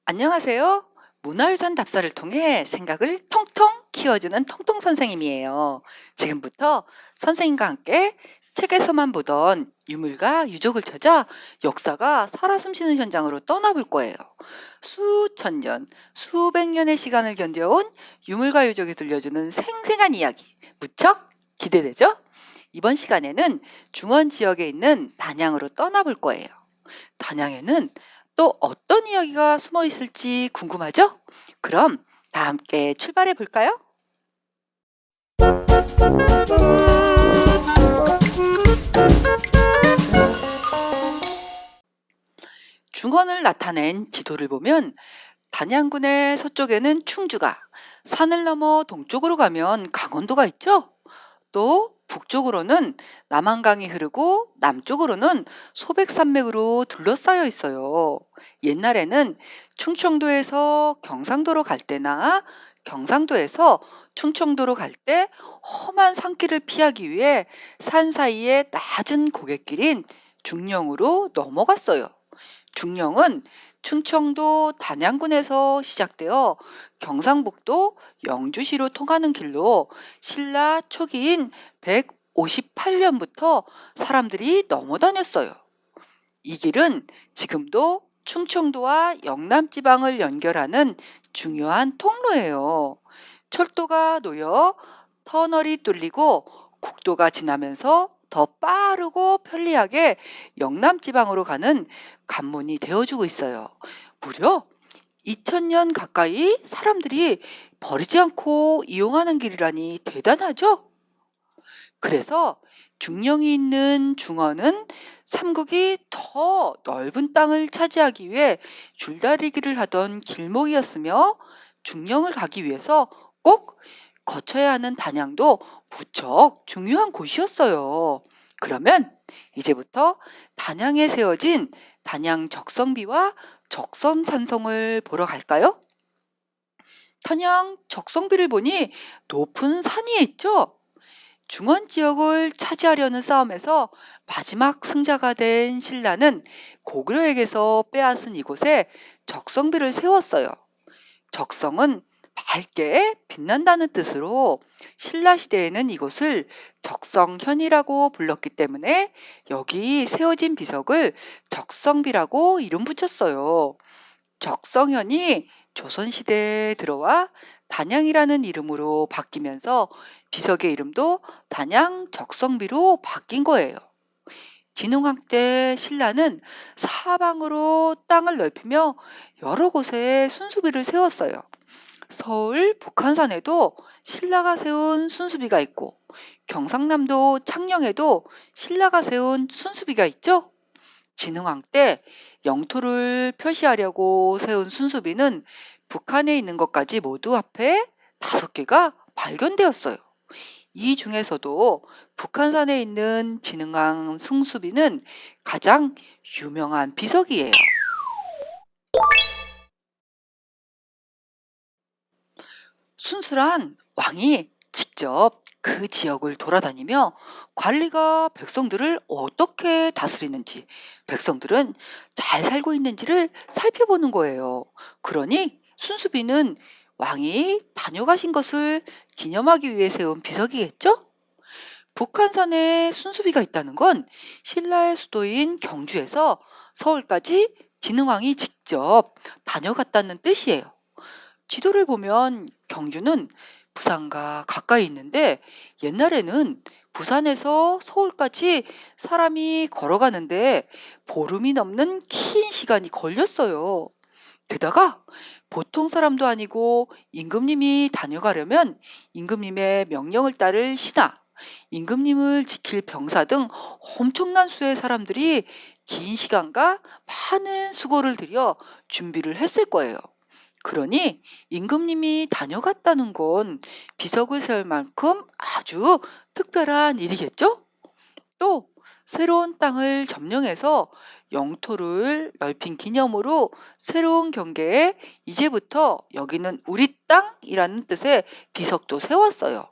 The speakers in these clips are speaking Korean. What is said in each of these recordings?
안녕하세요. 문화유산 답사를 통해 생각을 통통 키워주는 통통 선생님이에요. 지금부터 선생님과 함께 책에서만 보던 유물과 유적을 찾아 역사가 살아 숨쉬는 현장으로 떠나볼 거예요. 수천 년, 수백 년의 시간을 견뎌온 유물과 유적이 들려주는 생생한 이야기. 무척 기대되죠? 이번 시간에는 중원 지역에 있는 단양으로 떠나볼 거예요. 단양에는 또 어떤 이야기가 숨어 있을지 궁금하죠? 그럼 다 함께 출발해 볼까요? 중원을 나타낸 지도를 보면 단양군의 서쪽에는 충주가, 산을 넘어 동쪽으로 가면 강원도가 있죠? 또 북쪽으로는 남한강이 흐르고 남쪽으로는 소백산맥으로 둘러싸여 있어요. 옛날에는 충청도에서 경상도로 갈 때나 경상도에서 충청도로 갈 때 험한 산길을 피하기 위해 산 사이의 낮은 고갯길인 중령으로 넘어갔어요. 중령은 충청도 단양군에서 시작되어 경상북도 영주시로 통하는 길로 신라 초기인 158년부터 사람들이 넘어 다녔어요. 이 길은 지금도 충청도와 영남 지방을 연결하는 중요한 통로예요. 철도가 놓여 터널이 뚫리고 국도가 지나면서 더 빠르고 편리하게 영남 지방으로 가는 관문이 되어주고 있어요. 무려 2000년 가까이 사람들이 버리지 않고 이용하는 길이라니 대단하죠? 그래서 중령이 있는 중원은 삼국이 더 넓은 땅을 차지하기 위해 줄다리기를 하던 길목이었으며 중령을 가기 위해서 꼭 거쳐야 하는 단양도 무척 중요한 곳이었어요. 그러면 이제부터 단양에 세워진 단양 적성비와 적성산성을 보러 갈까요? 단양 적성비를 보니 높은 산 위에 있죠? 중원 지역을 차지하려는 싸움에서 마지막 승자가 된 신라는 고구려에게서 빼앗은 이곳에 적성비를 세웠어요. 적성은 밝게 빛난다는 뜻으로 신라 시대에는 이곳을 적성현이라고 불렀기 때문에 여기 세워진 비석을 적성비라고 이름 붙였어요. 적성현이 조선시대에 들어와 단양이라는 이름으로 바뀌면서 비석의 이름도 단양 적성비로 바뀐 거예요. 진흥왕 때 신라는 사방으로 땅을 넓히며 여러 곳에 순수비를 세웠어요. 서울 북한산에도 신라가 세운 순수비가 있고 경상남도 창녕에도 신라가 세운 순수비가 있죠. 진흥왕 때 영토를 표시하려고 세운 순수비는 북한에 있는 것까지 모두 합해 5개가 발견되었어요. 이 중에서도 북한산에 있는 진흥왕 순수비는 가장 유명한 비석이에요. 순수란 왕이 직접 그 지역을 돌아다니며 관리가 백성들을 어떻게 다스리는지, 백성들은 잘 살고 있는지를 살펴보는 거예요. 그러니 순수비는 왕이 다녀가신 것을 기념하기 위해 세운 비석이겠죠? 북한산에 순수비가 있다는 건 신라의 수도인 경주에서 서울까지 진흥왕이 직접 다녀갔다는 뜻이에요. 지도를 보면 경주는 부산과 가까이 있는데 옛날에는 부산에서 서울까지 사람이 걸어가는데 보름이 넘는 긴 시간이 걸렸어요. 게다가 보통 사람도 아니고 임금님이 다녀가려면 임금님의 명령을 따를 신하, 임금님을 지킬 병사 등 엄청난 수의 사람들이 긴 시간과 많은 수고를 들여 준비를 했을 거예요. 그러니 임금님이 다녀갔다는 건 비석을 세울 만큼 아주 특별한 일이겠죠? 또 새로운 땅을 점령해서 영토를 넓힌 기념으로 새로운 경계에 이제부터 여기는 우리 땅이라는 뜻의 비석도 세웠어요.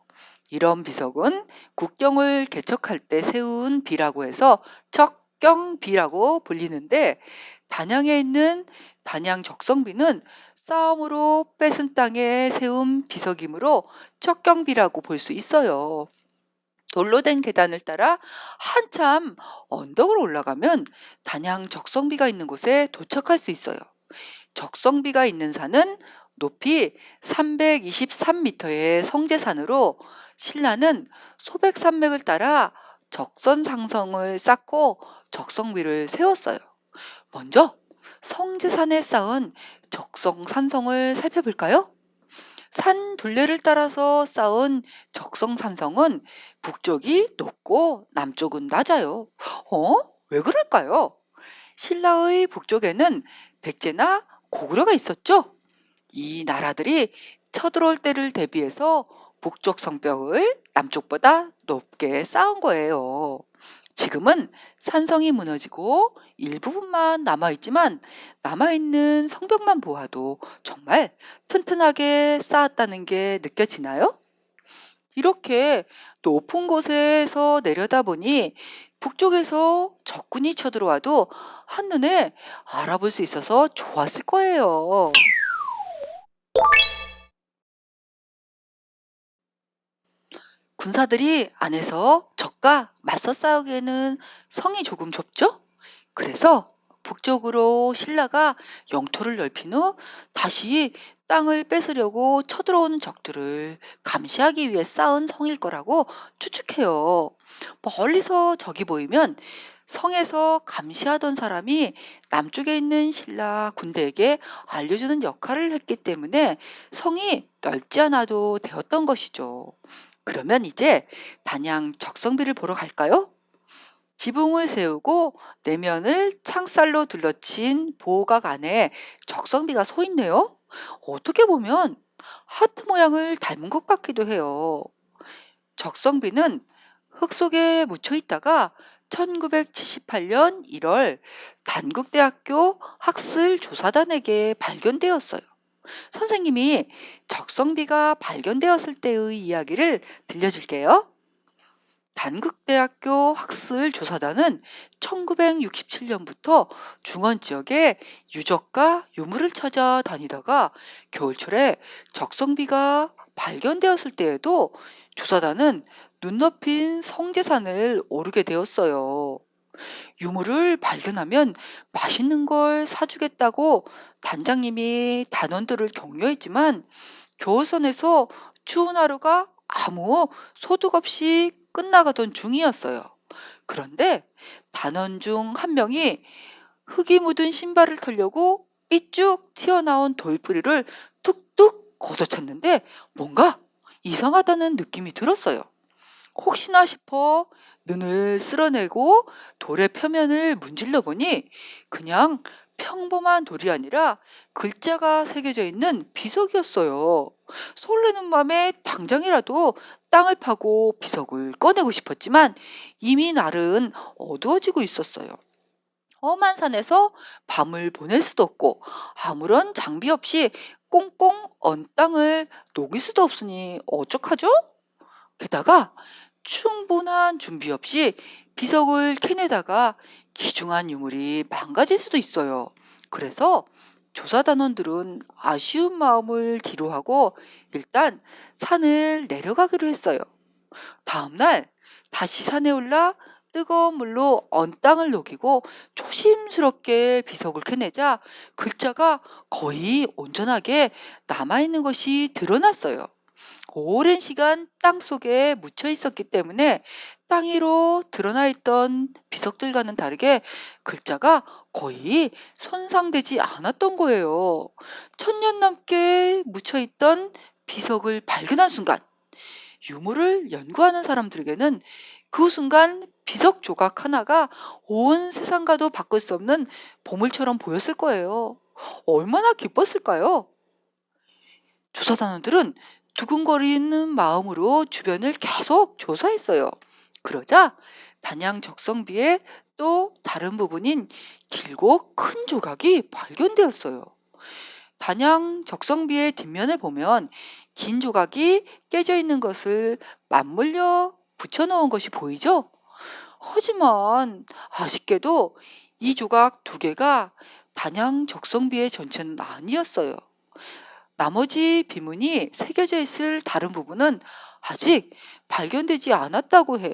이런 비석은 국경을 개척할 때 세운 비라고 해서 척 척경비라고 불리는데, 단양에 있는 단양 적성비는 싸움으로 뺏은 땅에 세운 비석이므로 척경비라고 볼 수 있어요. 돌로 된 계단을 따라 한참 언덕을 올라가면 단양 적성비가 있는 곳에 도착할 수 있어요. 적성비가 있는 산은 높이 323m의 성제산으로, 신라는 소백산맥을 따라 적선상성을 쌓고 적성비를 세웠어요. 먼저 성제산에 쌓은 적성산성을 살펴볼까요? 산 둘레를 따라서 쌓은 적성산성은 북쪽이 높고 남쪽은 낮아요. 왜 그럴까요? 신라의 북쪽에는 백제나 고구려가 있었죠. 이 나라들이 쳐들어올 때를 대비해서 북쪽 성벽을 남쪽보다 높게 쌓은 거예요. 지금은 산성이 무너지고 일부분만 남아있지만, 남아있는 성벽만 보아도 정말 튼튼하게 쌓았다는 게 느껴지나요? 이렇게 높은 곳에서 내려다보니 북쪽에서 적군이 쳐들어와도 한눈에 알아볼 수 있어서 좋았을 거예요. 군사들이 안에서 적과 맞서 싸우기에는 성이 조금 좁죠? 그래서 북쪽으로 신라가 영토를 넓힌 후 다시 땅을 뺏으려고 쳐들어오는 적들을 감시하기 위해 쌓은 성일 거라고 추측해요. 멀리서 적이 보이면 성에서 감시하던 사람이 남쪽에 있는 신라 군대에게 알려주는 역할을 했기 때문에 성이 넓지 않아도 되었던 것이죠. 그러면 이제 단양 적성비를 보러 갈까요? 지붕을 세우고 내면을 창살로 둘러친 보호각 안에 적성비가 서 있네요. 어떻게 보면 하트 모양을 닮은 것 같기도 해요. 적성비는 흙 속에 묻혀 있다가 1978년 1월 단국대학교 학술조사단에게 발견되었어요. 선생님이 적성비가 발견되었을 때의 이야기를 들려줄게요. 단국대학교 학술조사단은 1967년부터 중원 지역에 유적과 유물을 찾아다니다가 겨울철에 적성비가 발견되었을 때에도 조사단은 눈 높인 성제산을 오르게 되었어요. 유물을 발견하면 맛있는 걸 사주겠다고 단장님이 단원들을 격려했지만, 교선에서 추운 하루가 아무 소득 없이 끝나가던 중이었어요. 그런데 단원 중 한 명이 흙이 묻은 신발을 털려고 삐쭉 튀어나온 돌뿌리를 툭툭 걷어찼는데 뭔가 이상하다는 느낌이 들었어요. 혹시나 싶어 눈을 쓸어내고 돌의 표면을 문질러 보니 그냥 평범한 돌이 아니라 글자가 새겨져 있는 비석이었어요. 설레는 마음에 당장이라도 땅을 파고 비석을 꺼내고 싶었지만 이미 날은 어두워지고 있었어요. 험한 산에서 밤을 보낼 수도 없고 아무런 장비 없이 꽁꽁 언 땅을 녹일 수도 없으니 어쩌하죠? 게다가 충분한 준비 없이 비석을 캐내다가 귀중한 유물이 망가질 수도 있어요. 그래서 조사단원들은 아쉬운 마음을 뒤로하고 일단 산을 내려가기로 했어요. 다음날 다시 산에 올라 뜨거운 물로 언 땅을 녹이고 조심스럽게 비석을 캐내자 글자가 거의 온전하게 남아있는 것이 드러났어요. 오랜 시간 땅 속에 묻혀 있었기 때문에 땅 위로 드러나 있던 비석들과는 다르게 글자가 거의 손상되지 않았던 거예요. 1000년 넘게 묻혀 있던 비석을 발견한 순간, 유물을 연구하는 사람들에게는 그 순간 비석 조각 하나가 온 세상과도 바꿀 수 없는 보물처럼 보였을 거예요. 얼마나 기뻤을까요? 조사단원들은 두근거리는 마음으로 주변을 계속 조사했어요. 그러자 단양 적성비의 또 다른 부분인 길고 큰 조각이 발견되었어요. 단양 적성비의 뒷면을 보면 긴 조각이 깨져 있는 것을 맞물려 붙여놓은 것이 보이죠? 하지만 아쉽게도 이 조각 두 개가 단양 적성비의 전체는 아니었어요. 나머지 비문이 새겨져 있을 다른 부분은 아직 발견되지 않았다고 해요.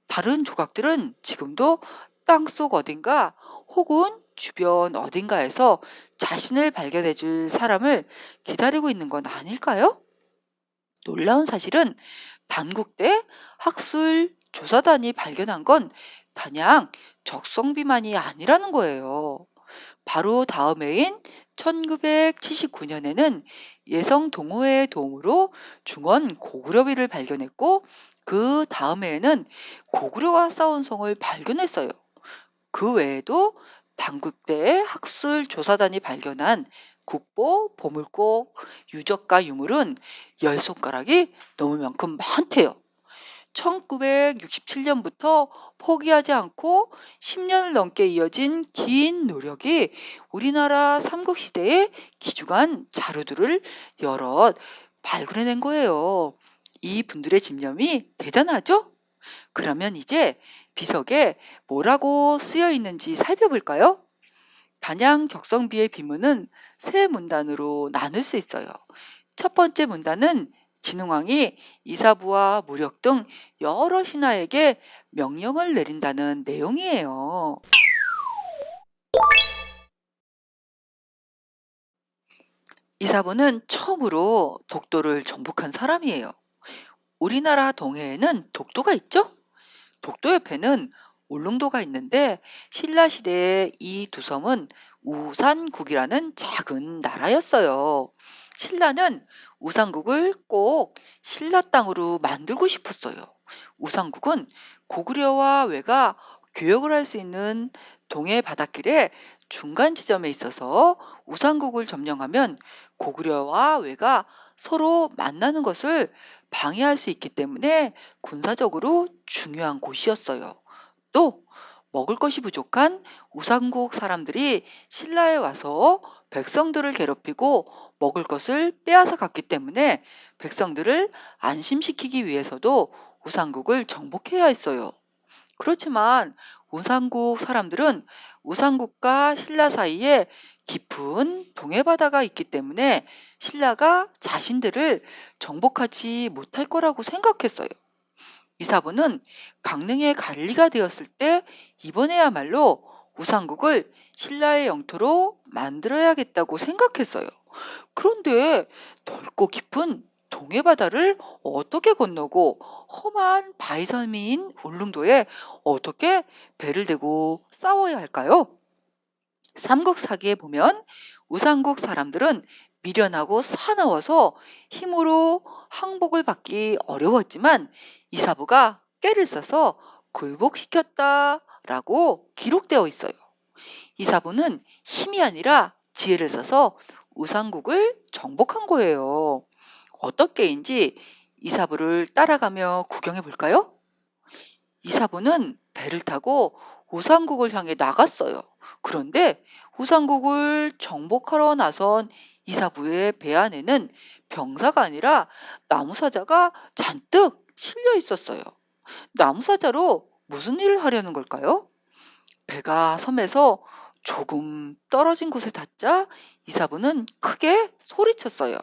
다른 조각들은 지금도 땅속 어딘가 혹은 주변 어딘가에서 자신을 발견해 줄 사람을 기다리고 있는 건 아닐까요? 놀라운 사실은 단국대 학술 조사단이 발견한 건 단양 적성비만이 아니라는 거예요. 바로 다음 해인 1979년에는 예성 동호회의 도움으로 중원 고구려비를 발견했고, 그 다음 해에는 고구려와 싸운 성을 발견했어요. 그 외에도 단국대 학술 조사단이 발견한 국보, 보물꼭, 유적과 유물은 열 손가락이 넘을 만큼 많대요. 1967년부터 포기하지 않고 10년을 넘게 이어진 긴 노력이 우리나라 삼국시대의 귀중한 자료들을 여럿 발굴해낸 거예요. 이 분들의 집념이 대단하죠? 그러면 이제 비석에 뭐라고 쓰여 있는지 살펴볼까요? 단양 적성비의 비문은 세 문단으로 나눌 수 있어요. 첫 번째 문단은 진흥왕이 이사부와 무력 등 여러 신하에게 명령을 내린다는 내용이에요. 이사부는 처음으로 독도를 정복한 사람이에요. 우리나라 동해에는 독도가 있죠? 독도 옆에는 울릉도가 있는데 신라 시대에 이 두 섬은 우산국이라는 작은 나라였어요. 신라는 우산국을 꼭 신라 땅으로 만들고 싶었어요. 우산국은 고구려와 외가 교역을 할 수 있는 동해 바닷길의 중간 지점에 있어서 우산국을 점령하면 고구려와 외가 서로 만나는 것을 방해할 수 있기 때문에 군사적으로 중요한 곳이었어요. 또 먹을 것이 부족한 우상국 사람들이 신라에 와서 백성들을 괴롭히고 먹을 것을 빼앗아 갔기 때문에 백성들을 안심시키기 위해서도 우상국을 정복해야 했어요. 그렇지만 우상국 사람들은 우상국과 신라 사이에 깊은 동해바다가 있기 때문에 신라가 자신들을 정복하지 못할 거라고 생각했어요. 이사부는 강릉의 관리가 되었을 때 이번에야말로 우상국을 신라의 영토로 만들어야겠다고 생각했어요. 그런데 넓고 깊은 동해바다를 어떻게 건너고 험한 바위섬인 울릉도에 어떻게 배를 대고 싸워야 할까요? 삼국사기에 보면 우상국 사람들은 미련하고 사나워서 힘으로 항복을 받기 어려웠지만 이사부가 꾀를 써서 굴복시켰다라고 기록되어 있어요. 이사부는 힘이 아니라 지혜를 써서 우상국을 정복한 거예요. 어떻게인지 이사부를 따라가며 구경해 볼까요? 이사부는 배를 타고 우상국을 향해 나갔어요. 그런데 우상국을 정복하러 나선 이사부의 배 안에는 병사가 아니라 나무사자가 잔뜩 실려 있었어요. 나무사자로 무슨 일을 하려는 걸까요? 배가 섬에서 조금 떨어진 곳에 닿자 이사부는 크게 소리쳤어요.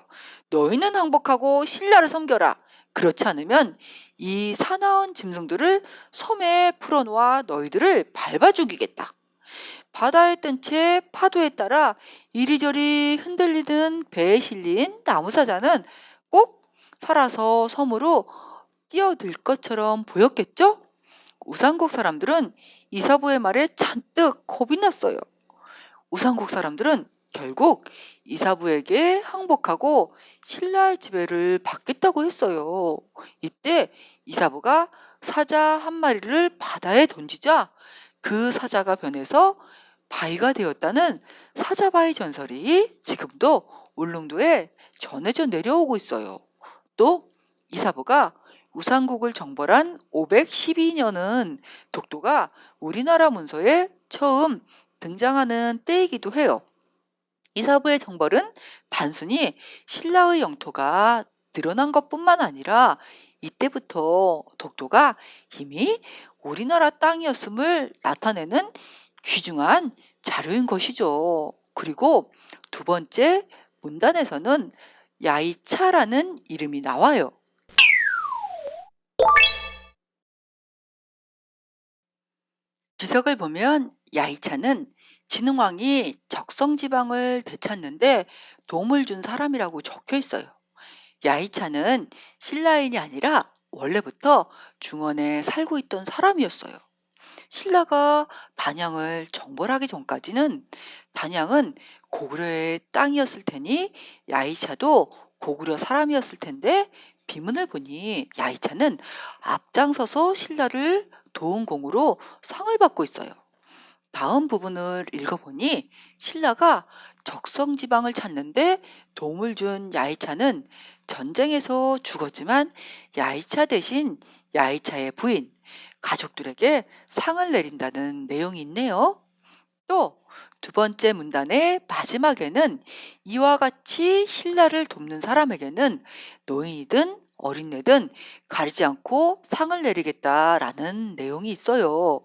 너희는 항복하고 신라를 섬겨라. 그렇지 않으면 이 사나운 짐승들을 섬에 풀어놓아 너희들을 밟아 죽이겠다. 바다에 뜬 채 파도에 따라 이리저리 흔들리는 배에 실린 나무사자는 꼭 살아서 섬으로 뛰어들 것처럼 보였겠죠? 우상국 사람들은 이사부의 말에 잔뜩 겁이 났어요. 우상국 사람들은 결국 이사부에게 항복하고 신라의 지배를 받겠다고 했어요. 이때 이사부가 사자 한 마리를 바다에 던지자 그 사자가 변해서 바위가 되었다는 사자바위 전설이 지금도 울릉도에 전해져 내려오고 있어요. 또 이사부가 우상국을 정벌한 512년은 독도가 우리나라 문서에 처음 등장하는 때이기도 해요. 이사부의 정벌은 단순히 신라의 영토가 늘어난 것뿐만 아니라 이때부터 독도가 이미 우리나라 땅이었음을 나타내는 귀중한 자료인 것이죠. 그리고 두 번째 문단에서는 야이차라는 이름이 나와요. 비석을 보면 야이차는 진흥왕이 적성지방을 되찾는데 도움을 준 사람이라고 적혀 있어요. 야이차는 신라인이 아니라 원래부터 중원에 살고 있던 사람이었어요. 신라가 단양을 정벌하기 전까지는 단양은 고구려의 땅이었을 테니 야이차도 고구려 사람이었을 텐데 비문을 보니 야이차는 앞장서서 신라를 도운 공으로 상을 받고 있어요. 다음 부분을 읽어보니 신라가 적성지방을 찾는데 도움을 준 야이차는 전쟁에서 죽었지만 야이차 대신 야이차의 부인, 가족들에게 상을 내린다는 내용이 있네요. 또 두 번째 문단의 마지막에는 이와 같이 신라를 돕는 사람에게는 노인이든 어린애든 가리지 않고 상을 내리겠다라는 내용이 있어요.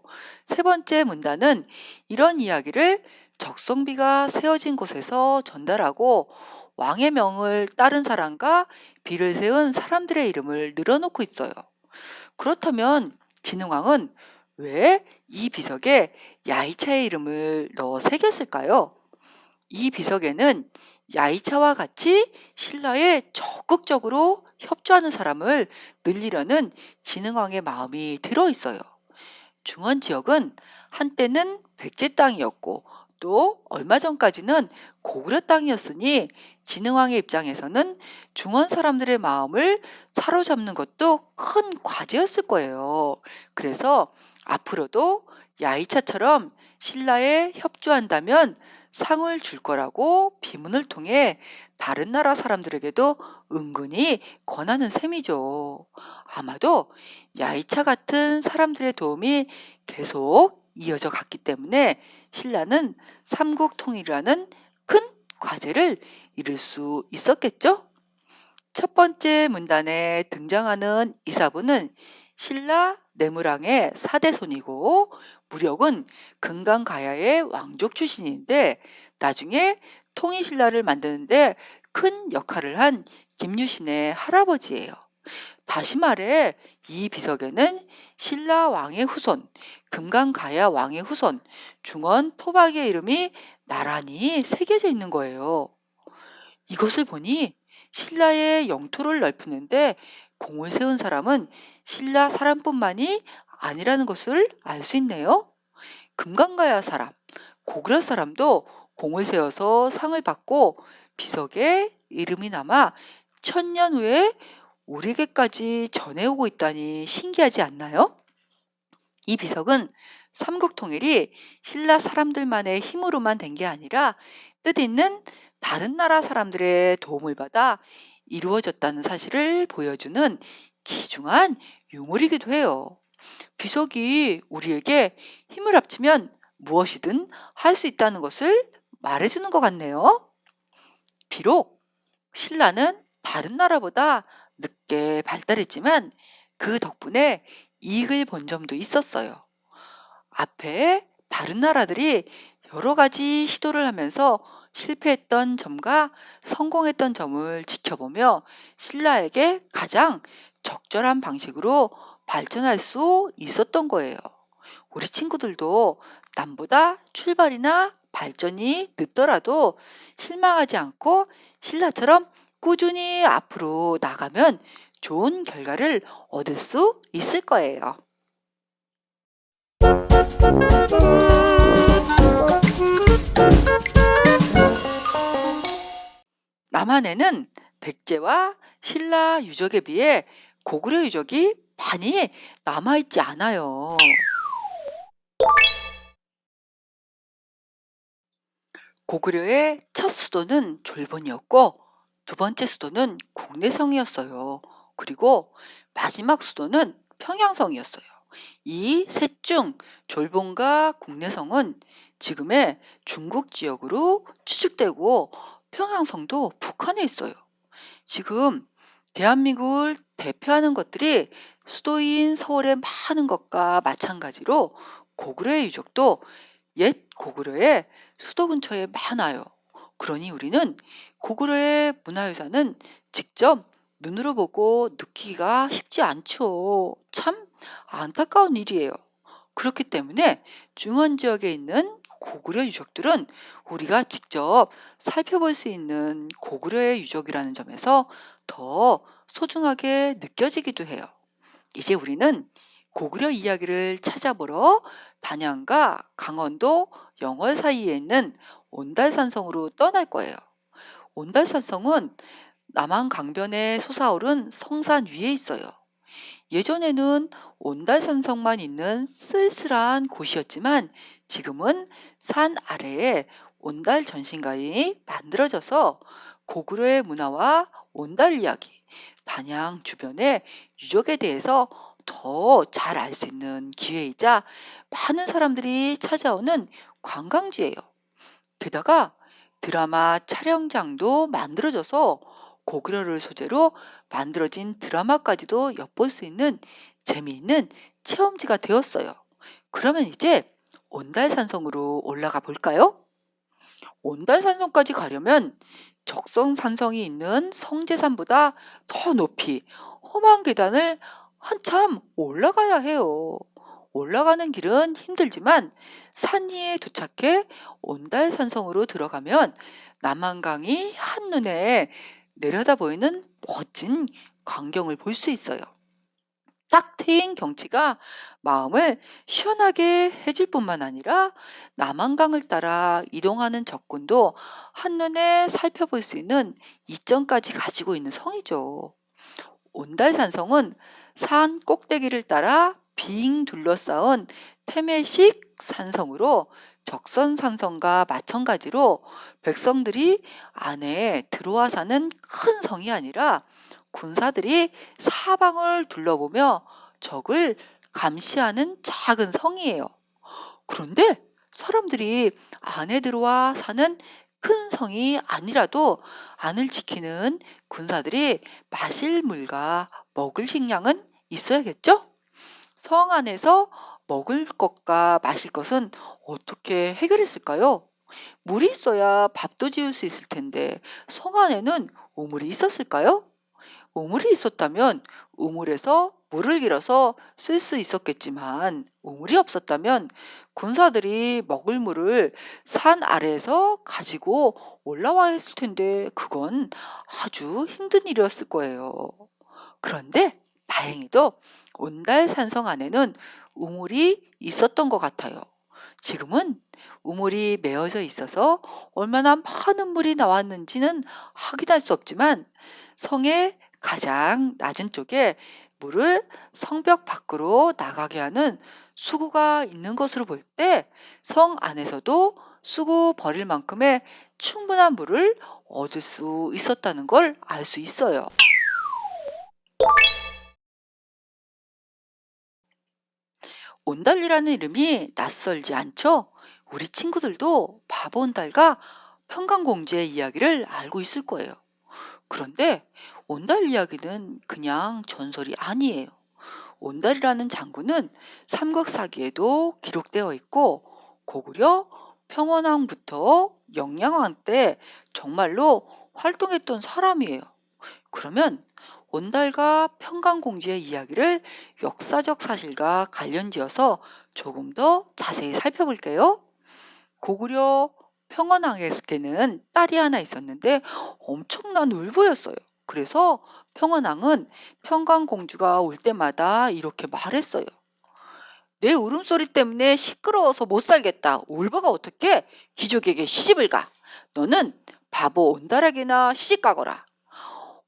세 번째 문단은 이런 이야기를 적성비가 세워진 곳에서 전달하고 왕의 명을 따른 사람과 비를 세운 사람들의 이름을 늘어놓고 있어요. 그렇다면 진흥왕은 왜 이 비석에 야이차의 이름을 넣어 새겼을까요? 이 비석에는 야이차와 같이 신라에 적극적으로 협조하는 사람을 늘리려는 진흥왕의 마음이 들어 있어요. 중원 지역은 한때는 백제 땅이었고 또 얼마 전까지는 고구려 땅이었으니 진흥왕의 입장에서는 중원 사람들의 마음을 사로잡는 것도 큰 과제였을 거예요. 그래서 앞으로도 야이차처럼 신라에 협조한다면 상을 줄 거라고 비문을 통해 다른 나라 사람들에게도 은근히 권하는 셈이죠. 아마도 야이차 같은 사람들의 도움이 계속 이어져 갔기 때문에 신라는 삼국 통일이라는 큰 과제를 이룰 수 있었겠죠? 첫 번째 문단에 등장하는 이사부는 신라 내무랑의 사대손이고 무력은 금강가야의 왕족 출신인데 나중에 통일신라를 만드는데 큰 역할을 한 김유신의 할아버지예요. 다시 말해 이 비석에는 신라 왕의 후손, 금강가야 왕의 후손, 중원 토박이의 이름이 나란히 새겨져 있는 거예요. 이것을 보니 신라의 영토를 넓히는데 공을 세운 사람은 신라 사람뿐만이 아니라는 것을 알 수 있네요. 금강가야 사람, 고구려 사람도 공을 세워서 상을 받고 비석에 이름이 남아 천년 후에 우리에게까지 전해오고 있다니 신기하지 않나요? 이 비석은 삼국통일이 신라 사람들만의 힘으로만 된 게 아니라 뜻있는 다른 나라 사람들의 도움을 받아 이루어졌다는 사실을 보여주는 귀중한 유물이기도 해요. 비석이 우리에게 힘을 합치면 무엇이든 할 수 있다는 것을 말해주는 것 같네요. 비록 신라는 다른 나라보다 늦게 발달했지만 그 덕분에 이익을 본 점도 있었어요. 앞에 다른 나라들이 여러 가지 시도를 하면서 실패했던 점과 성공했던 점을 지켜보며 신라에게 가장 적절한 방식으로 발전할 수 있었던 거예요. 우리 친구들도 남보다 출발이나 발전이 늦더라도 실망하지 않고 신라처럼 꾸준히 앞으로 나가면 좋은 결과를 얻을 수 있을 거예요. 남한에는 백제와 신라 유적에 비해 고구려 유적이 많이 남아있지 않아요. 고구려의 첫 수도는 졸본이었고 두 번째 수도는 국내성이었어요. 그리고 마지막 수도는 평양성이었어요. 이 셋 중 졸본과 국내성은 지금의 중국 지역으로 추측되고 평양성도 북한에 있어요. 지금 대한민국을 대표하는 것들이 수도인 서울에 많은 것과 마찬가지로 고구려의 유적도 옛 고구려의 수도 근처에 많아요. 그러니 우리는 고구려의 문화유산은 직접 눈으로 보고 느끼기가 쉽지 않죠. 참 안타까운 일이에요. 그렇기 때문에 중원 지역에 있는 고구려 유적들은 우리가 직접 살펴볼 수 있는 고구려의 유적이라는 점에서 더 소중하게 느껴지기도 해요. 이제 우리는 고구려 이야기를 찾아보러 단양과 강원도 영월 사이에 있는 온달산성으로 떠날 거예요. 온달산성은 남한 강변에 솟아오른 성산 위에 있어요. 예전에는 온달산성만 있는 쓸쓸한 곳이었지만 지금은 산 아래에 온달 전신가이 만들어져서 고구려의 문화와 온달 이야기, 단양 주변의 유적에 대해서 더 잘 알 수 있는 기회이자 많은 사람들이 찾아오는 관광지예요. 게다가 드라마 촬영장도 만들어져서 고구려를 소재로 만들어진 드라마까지도 엿볼 수 있는 재미있는 체험지가 되었어요. 그러면 이제 온달산성으로 올라가 볼까요? 온달산성까지 가려면 적성산성이 있는 성제산보다 더 높이 험한 계단을 한참 올라가야 해요. 올라가는 길은 힘들지만 산 위에 도착해 온달산성으로 들어가면 남한강이 한눈에 내려다 보이는 멋진 광경을 볼 수 있어요. 딱 트인 경치가 마음을 시원하게 해줄 뿐만 아니라 남한강을 따라 이동하는 적군도 한눈에 살펴볼 수 있는 이점까지 가지고 있는 성이죠. 온달산성은 산 꼭대기를 따라 빙 둘러싸은 태매식 산성으로 적선산성과 마찬가지로 백성들이 안에 들어와 사는 큰 성이 아니라 군사들이 사방을 둘러보며 적을 감시하는 작은 성이에요. 그런데 사람들이 안에 들어와 사는 큰 성이 아니라도 안을 지키는 군사들이 마실 물과 먹을 식량은 있어야겠죠? 성 안에서 먹을 것과 마실 것은 어떻게 해결했을까요? 물이 있어야 밥도 지을 수 있을 텐데 성 안에는 우물이 있었을까요? 우물이 있었다면 우물에서 물을 길어서 쓸 수 있었겠지만 우물이 없었다면 군사들이 먹을 물을 산 아래에서 가지고 올라와야 했을 텐데 그건 아주 힘든 일이었을 거예요. 그런데 다행히도 온달산성 안에는 우물이 있었던 것 같아요. 지금은 우물이 메어져 있어서 얼마나 많은 물이 나왔는지는 확인할 수 없지만 성의 가장 낮은 쪽에 물을 성벽 밖으로 나가게 하는 수구가 있는 것으로 볼 때 성 안에서도 수구 버릴 만큼의 충분한 물을 얻을 수 있었다는 걸 알 수 있어요. 온달이라는 이름이 낯설지 않죠? 우리 친구들도 바보 온달과 평강공주의 이야기를 알고 있을 거예요. 그런데 온달 이야기는 그냥 전설이 아니에요. 온달이라는 장군은 삼국사기에도 기록되어 있고 고구려 평원왕부터 영양왕 때 정말로 활동했던 사람이에요. 그러면 온달과 평강공주의 이야기를 역사적 사실과 관련지어서 조금 더 자세히 살펴볼게요. 고구려 평원왕에게는 딸이 하나 있었는데 엄청난 울보였어요. 그래서 평원왕은 평강공주가 올 때마다 이렇게 말했어요. 내 울음소리 때문에 시끄러워서 못 살겠다. 울보가 어떻게 귀족에게 시집을 가. 너는 바보 온달에게나 시집 가거라.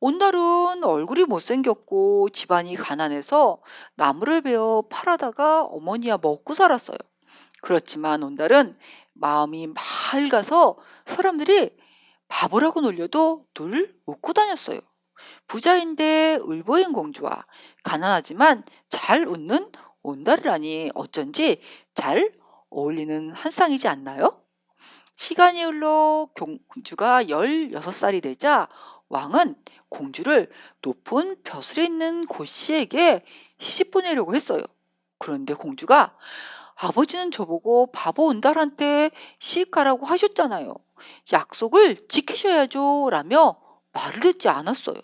온달은 얼굴이 못생겼고 집안이 가난해서 나무를 베어 팔아다가 어머니와 먹고 살았어요. 그렇지만 온달은 마음이 맑아서 사람들이 바보라고 놀려도 늘 웃고 다녔어요. 부자인데 울보인 공주와 가난하지만 잘 웃는 온달이라니 어쩐지 잘 어울리는 한 쌍이지 않나요? 시간이 흘러 공주가 16살이 되자 왕은 공주를 높은 벼슬에 있는 고씨에게 시집 보내려고 했어요. 그런데 공주가 아버지는 저보고 바보 온달한테 시집 가라고 하셨잖아요. 약속을 지키셔야죠. 라며 말을 듣지 않았어요.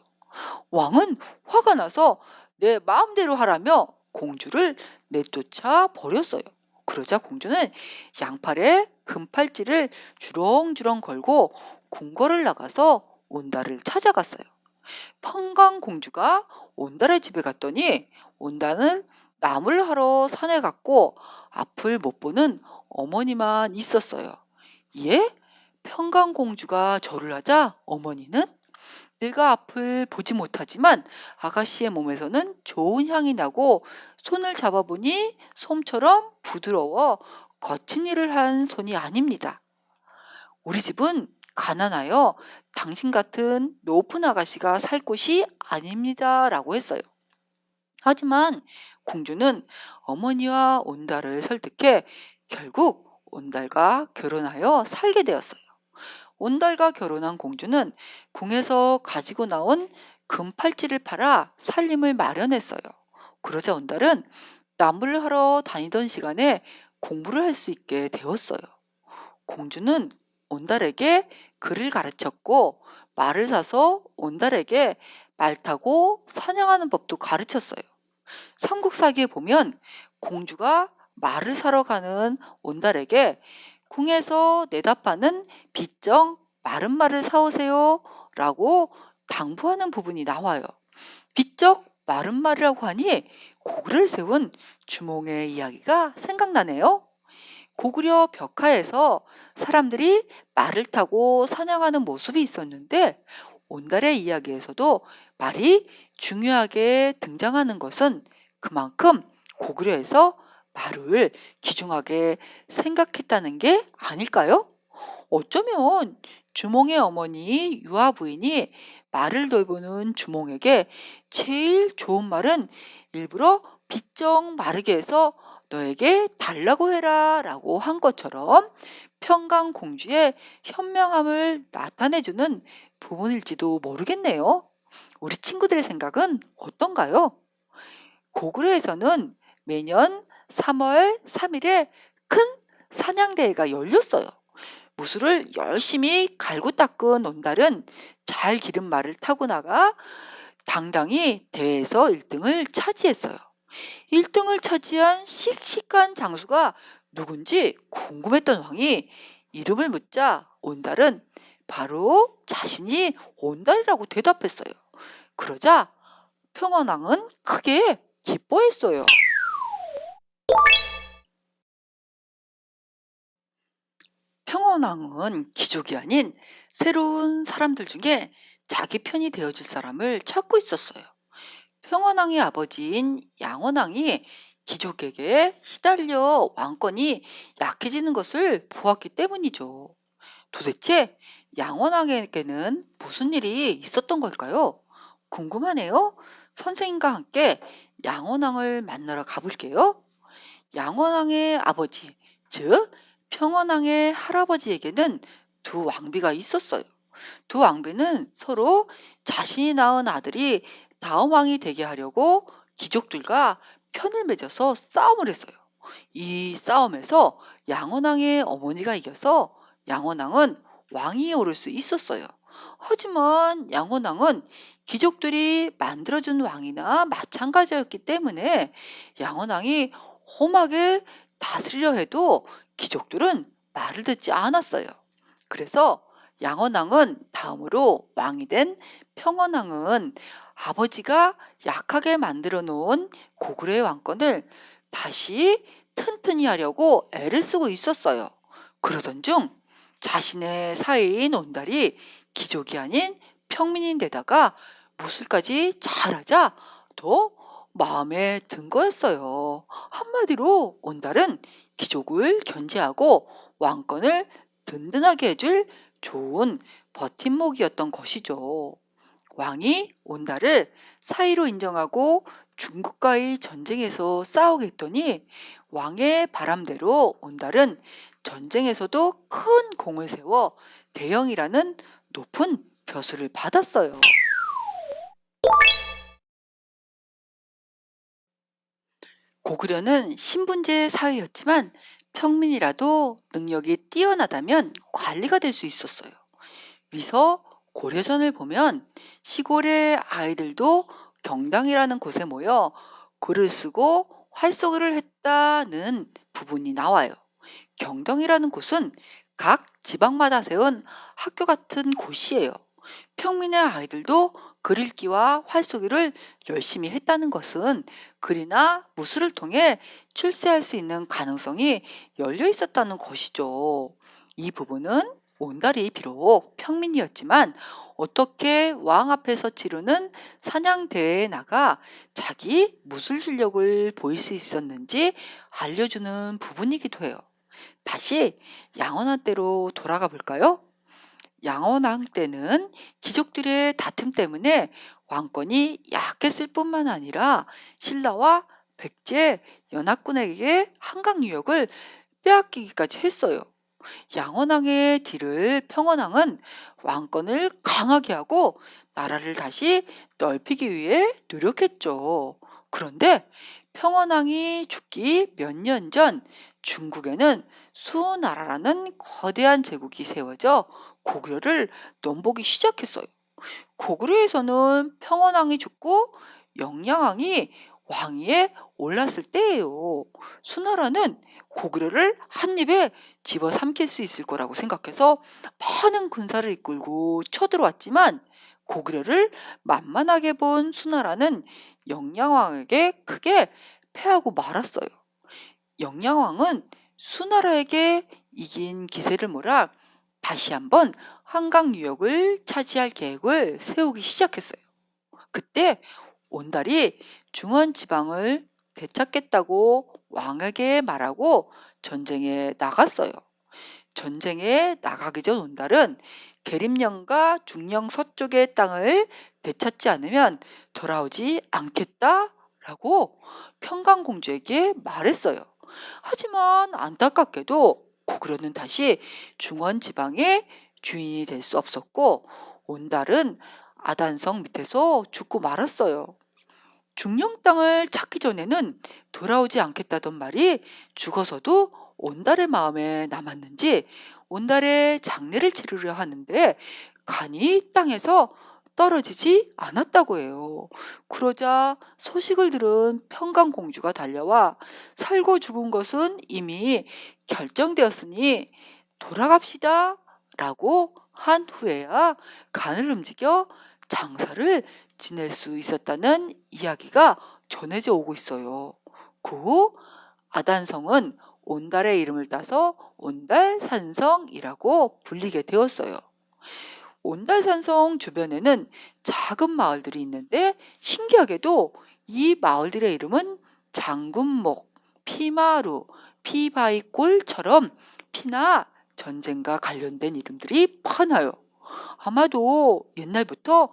왕은 화가 나서 내 마음대로 하라며 공주를 내쫓아 버렸어요. 그러자 공주는 양팔에 금팔찌를 주렁주렁 걸고 궁궐을 나가서 온달을 찾아갔어요. 평강공주가 온달의 집에 갔더니 온달은 나무를 하러 산에 갔고 앞을 못 보는 어머니만 있었어요. 예? 평강공주가 절을 하자 어머니는 내가 앞을 보지 못하지만 아가씨의 몸에서는 좋은 향이 나고 손을 잡아보니 솜처럼 부드러워 거친 일을 한 손이 아닙니다. 우리 집은 가난하여 당신 같은 높은 아가씨가 살 곳이 아닙니다. 라고 했어요. 하지만 공주는 어머니와 온달을 설득해 결국 온달과 결혼하여 살게 되었어요. 온달과 결혼한 공주는 궁에서 가지고 나온 금팔찌를 팔아 살림을 마련했어요. 그러자 온달은 나무를 하러 다니던 시간에 공부를 할 수 있게 되었어요. 공주는 온달에게 글을 가르쳤고 말을 사서 온달에게 말 타고 사냥하는 법도 가르쳤어요. 삼국사기에 보면 공주가 말을 사러 가는 온달에게 궁에서 내다 파는 빗정 마른 말을 사오세요 라고 당부하는 부분이 나와요. 빗적 마른 말이라고 하니 고구려를 세운 주몽의 이야기가 생각나네요. 고구려 벽화에서 사람들이 말을 타고 사냥하는 모습이 있었는데 온달의 이야기에서도 말이 중요하게 등장하는 것은 그만큼 고구려에서 말을 귀중하게 생각했다는 게 아닐까요? 어쩌면 주몽의 어머니 유아 부인이 말을 돌보는 주몽에게 제일 좋은 말은 일부러 빗정 마르게 해서 너에게 달라고 해라 라고 한 것처럼 평강공주의 현명함을 나타내주는 부분일지도 모르겠네요. 우리 친구들의 생각은 어떤가요? 고구려에서는 매년 3월 3일에 큰 사냥대회가 열렸어요. 무술을 열심히 갈고 닦은 온달은 잘 기른 말을 타고 나가 당당히 대회에서 1등을 차지했어요. 1등을 차지한 씩씩한 장수가 누군지 궁금했던 왕이 이름을 묻자 온달은 바로 자신이 온달이라고 대답했어요. 그러자 평원왕은 크게 기뻐했어요. 평원왕은 귀족이 아닌 새로운 사람들 중에 자기 편이 되어줄 사람을 찾고 있었어요. 평원왕의 아버지인 양원왕이 귀족에게 시달려 왕권이 약해지는 것을 보았기 때문이죠. 도대체 양원왕에게는 무슨 일이 있었던 걸까요? 궁금하네요. 선생님과 함께 양원왕을 만나러 가볼게요. 양원왕의 아버지, 즉 평원왕의 할아버지에게는 두 왕비가 있었어요. 두 왕비는 서로 자신이 낳은 아들이 다음 왕이 되게 하려고 귀족들과 편을 맺어서 싸움을 했어요. 이 싸움에서 양원왕의 어머니가 이겨서 양원왕은 왕위에 오를 수 있었어요. 하지만 양원왕은 귀족들이 만들어준 왕이나 마찬가지였기 때문에 양원왕이 험하게 다스리려 해도 귀족들은 말을 듣지 않았어요. 그래서 양원왕은 다음으로 왕이 된 평원왕은 아버지가 약하게 만들어 놓은 고구려의 왕권을 다시 튼튼히 하려고 애를 쓰고 있었어요. 그러던 중 자신의 사위인 온달이 귀족이 아닌 평민인데다가 무술까지 잘하자 더 마음에 든 거였어요. 한마디로 온달은 귀족을 견제하고 왕권을 든든하게 해줄 좋은 버팀목이었던 것이죠. 왕이 온달을 사이로 인정하고 중국과의 전쟁에서 싸우게 했더니 왕의 바람대로 온달은 전쟁에서도 큰 공을 세워 대영이라는 높은 벼슬을 받았어요. 고구려는 신분제 사회였지만 평민이라도 능력이 뛰어나다면 관리가 될 수 있었어요. 위서 고려전을 보면 시골의 아이들도 경당이라는 곳에 모여 글을 쓰고 활쏘기를 했다는 부분이 나와요. 경당이라는 곳은 각 지방마다 세운 학교 같은 곳이에요. 평민의 아이들도 글 읽기와 활쏘기를 열심히 했다는 것은 글이나 무술을 통해 출세할 수 있는 가능성이 열려 있었다는 것이죠. 이 부분은 온달이 비록 평민이었지만 어떻게 왕 앞에서 치르는 사냥 대회에 나가 자기 무술 실력을 보일 수 있었는지 알려주는 부분이기도 해요. 다시 양원한 때로 돌아가 볼까요? 양원왕 때는 귀족들의 다툼 때문에 왕권이 약했을 뿐만 아니라 신라와 백제 연합군에게 한강 유역을 빼앗기기까지 했어요. 양원왕의 뒤를 평원왕은 왕권을 강하게 하고 나라를 다시 넓히기 위해 노력했죠. 그런데 평원왕이 죽기 몇 년 전 중국에는 수나라라는 거대한 제국이 세워져 고구려를 넘보기 시작했어요. 고구려에서는 평원왕이 죽고 영양왕이 왕위에 올랐을 때예요. 수나라는 고구려를 한 입에 집어삼킬 수 있을 거라고 생각해서 많은 군사를 이끌고 쳐들어왔지만 고구려를 만만하게 본 수나라는 영양왕에게 크게 패하고 말았어요. 영양왕은 수나라에게 이긴 기세를 몰아 다시 한번 한강 유역을 차지할 계획을 세우기 시작했어요. 그때 온달이 중원 지방을 되찾겠다고 왕에게 말하고 전쟁에 나갔어요. 전쟁에 나가기 전 온달은 계림령과 중령 서쪽의 땅을 되찾지 않으면 돌아오지 않겠다라고 평강공주에게 말했어요. 하지만 안타깝게도 고구려는 다시 중원 지방의 주인이 될 수 없었고 온달은 아단성 밑에서 죽고 말았어요. 중령 땅을 찾기 전에는 돌아오지 않겠다던 말이 죽어서도 온달의 마음에 남았는지 온달의 장례를 치르려 하는데 간이 땅에서 떨어지지 않았다고 해요. 그러자 소식을 들은 평강공주가 달려와 살고 죽은 것은 이미 결정되었으니 돌아갑시다 라고 한 후에야 간을 움직여 장사를 지낼 수 있었다는 이야기가 전해져 오고 있어요. 그 후 아단성은 온달의 이름을 따서 온달산성이라고 불리게 되었어요. 온달산성 주변에는 작은 마을들이 있는데 신기하게도 이 마을들의 이름은 장군목, 피마루, 피바이골처럼 피나 전쟁과 관련된 이름들이 많아요. 아마도 옛날부터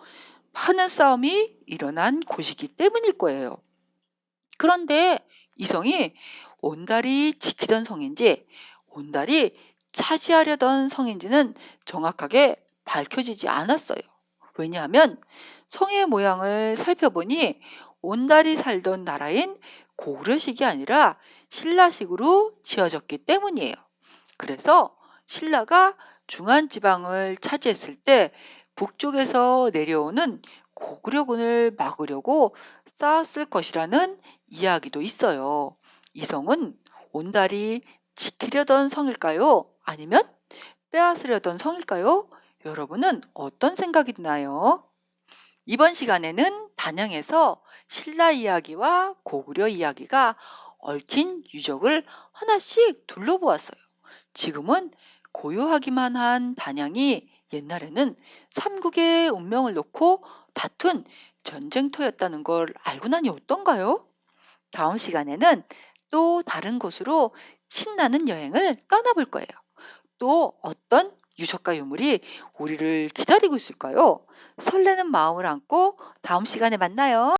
많은 싸움이 일어난 곳이기 때문일 거예요. 그런데 이 성이 온달이 지키던 성인지 온달이 차지하려던 성인지는 정확하게 밝혀지지 않았어요. 왜냐하면 성의 모양을 살펴보니 온달이 살던 나라인 고구려식이 아니라 신라식으로 지어졌기 때문이에요. 그래서 신라가 중안지방을 차지했을 때 북쪽에서 내려오는 고구려군을 막으려고 쌓았을 것이라는 이야기도 있어요. 이 성은 온달이 지키려던 성일까요? 아니면 빼앗으려던 성일까요? 여러분은 어떤 생각이 드나요? 이번 시간에는 단양에서 신라 이야기와 고구려 이야기가 얽힌 유적을 하나씩 둘러보았어요. 지금은 고요하기만 한 단양이 옛날에는 삼국의 운명을 놓고 다툰 전쟁터였다는 걸 알고 나니 어떤가요? 다음 시간에는 또 다른 곳으로 신나는 여행을 떠나볼 거예요. 또 어떤 유적과 유물이 우리를 기다리고 있을까요? 설레는 마음을 안고 다음 시간에 만나요.